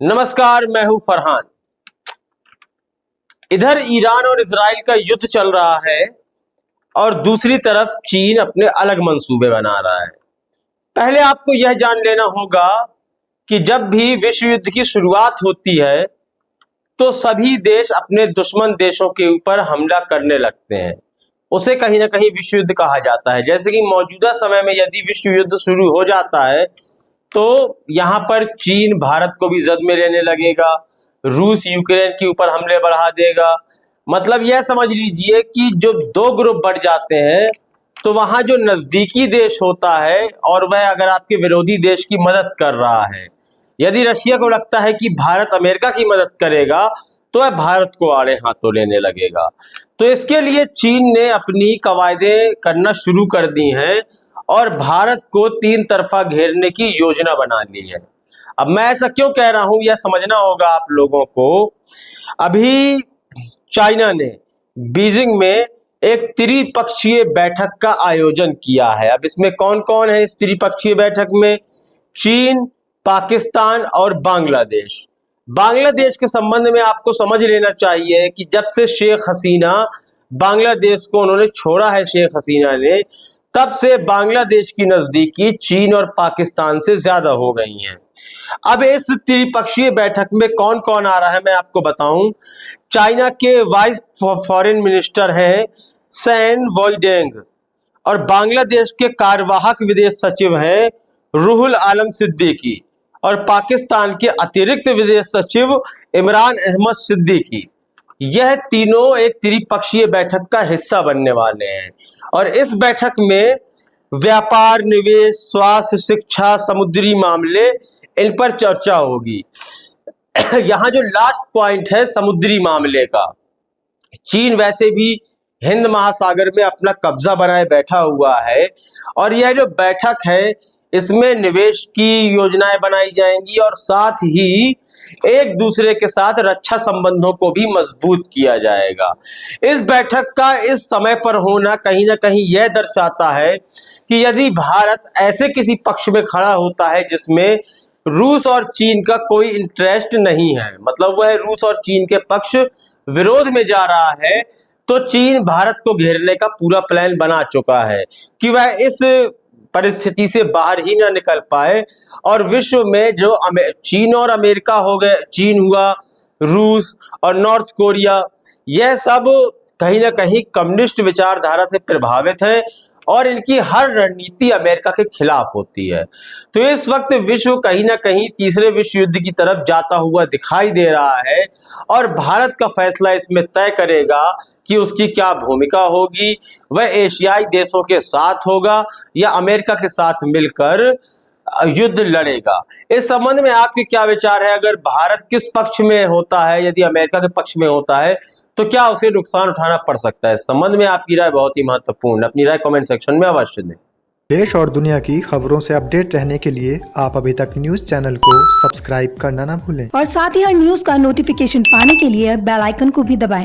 नमस्कार, मैं हूं फरहान। इधर ईरान और इजराइल का युद्ध चल रहा है और दूसरी तरफ चीन अपने अलग मंसूबे बना रहा है। पहले आपको यह जान लेना होगा कि जब भी विश्व युद्ध की शुरुआत होती है तो सभी देश अपने दुश्मन देशों के ऊपर हमला करने लगते हैं। उसे कहीं ना कहीं विश्व युद्ध कहा जाता है। जैसे कि मौजूदा समय में यदि विश्व युद्ध शुरू हो जाता है तो यहाँ पर चीन भारत को भी जद में लेने लगेगा, रूस यूक्रेन के ऊपर हमले बढ़ा देगा। मतलब यह समझ लीजिए कि जो दो ग्रुप बढ़ जाते हैं तो वहां जो नजदीकी देश होता है और वह अगर आपके विरोधी देश की मदद कर रहा है, यदि रशिया को लगता है कि भारत अमेरिका की मदद करेगा तो वह भारत को आड़े हाथों लेने लगेगा। तो इसके लिए चीन ने अपनी कवायदें करना शुरू कर दी हैं और भारत को तीन तरफा घेरने की योजना बना ली है। अब मैं ऐसा क्यों कह रहा हूं यह समझना होगा आप लोगों को। अभी चाइना ने बीजिंग में एक त्रिपक्षीय बैठक का आयोजन किया है। अब इसमें कौन कौन है इस त्रिपक्षीय बैठक में? चीन, पाकिस्तान और बांग्लादेश। बांग्लादेश के संबंध में आपको समझ लेना चाहिए कि जब से शेख हसीना बांग्लादेश को उन्होंने छोड़ा है, शेख हसीना ने, तब से बांग्लादेश की नजदीकी चीन और पाकिस्तान से ज्यादा हो गई हैं। अब इस त्रिपक्षीय बैठक में कौन कौन आ रहा है मैं आपको बताऊं। चाइना के वाइस फॉरेन मिनिस्टर हैं सैन वेइडेंग और बांग्लादेश के कार्यवाहक विदेश सचिव हैं रुहुल आलम सिद्दीकी और पाकिस्तान के अतिरिक्त विदेश सचिव इमरान अहमद सिद्दीकी। यह तीनों एक त्रिपक्षीय बैठक का हिस्सा बनने वाले हैं और इस बैठक में व्यापार, निवेश, स्वास्थ्य, शिक्षा, समुद्री मामले, इन पर चर्चा होगी। यहाँ जो लास्ट पॉइंट है समुद्री मामले का, चीन वैसे भी हिंद महासागर में अपना कब्जा बनाए बैठा हुआ है और यह जो बैठक है इसमें निवेश की योजनाएं बनाई जाएंगी और साथ ही एक दूसरे के साथ रक्षा संबंधों को भी मजबूत किया जाएगा। इस बैठक का इस समय पर होना कहीं ना कहीं यह दर्शाता है कि यदि भारत ऐसे किसी पक्ष में खड़ा होता है जिसमें रूस और चीन का कोई इंटरेस्ट नहीं है, मतलब वह रूस और चीन के पक्ष विरोध में जा रहा है, तो चीन भारत को घेरने का पूरा प्लान बना चुका है कि वह इस परिस्थिति से बाहर ही ना निकल पाए और विश्व में जो चीन और अमेरिका हो गए, चीन हुआ, रूस और नॉर्थ कोरिया, यह सब कहीं ना कहीं कम्युनिस्ट विचारधारा से प्रभावित हैं और इनकी हर रणनीति अमेरिका के खिलाफ होती है। तो इस वक्त विश्व कहीं ना कहीं तीसरे विश्व युद्ध की तरफ जाता हुआ दिखाई दे रहा है और भारत का फैसला इसमें तय करेगा कि उसकी क्या भूमिका होगी। वह एशियाई देशों के साथ होगा या अमेरिका के साथ मिलकर युद्ध लड़ेगा। इस संबंध में आपके क्या विचार है? अगर भारत किस पक्ष में होता है, यदि अमेरिका के पक्ष में होता है तो क्या उसे नुकसान उठाना पड़ सकता है? इस संबंध में आपकी राय बहुत ही महत्वपूर्ण। अपनी राय कमेंट सेक्शन में अवश्य दें। देश और दुनिया की खबरों से अपडेट रहने के लिए आप अभी तक न्यूज चैनल को सब्सक्राइब करना ना भूलें और साथ ही हर न्यूज का नोटिफिकेशन पाने के लिए बेल आइकन को भी दबाएं।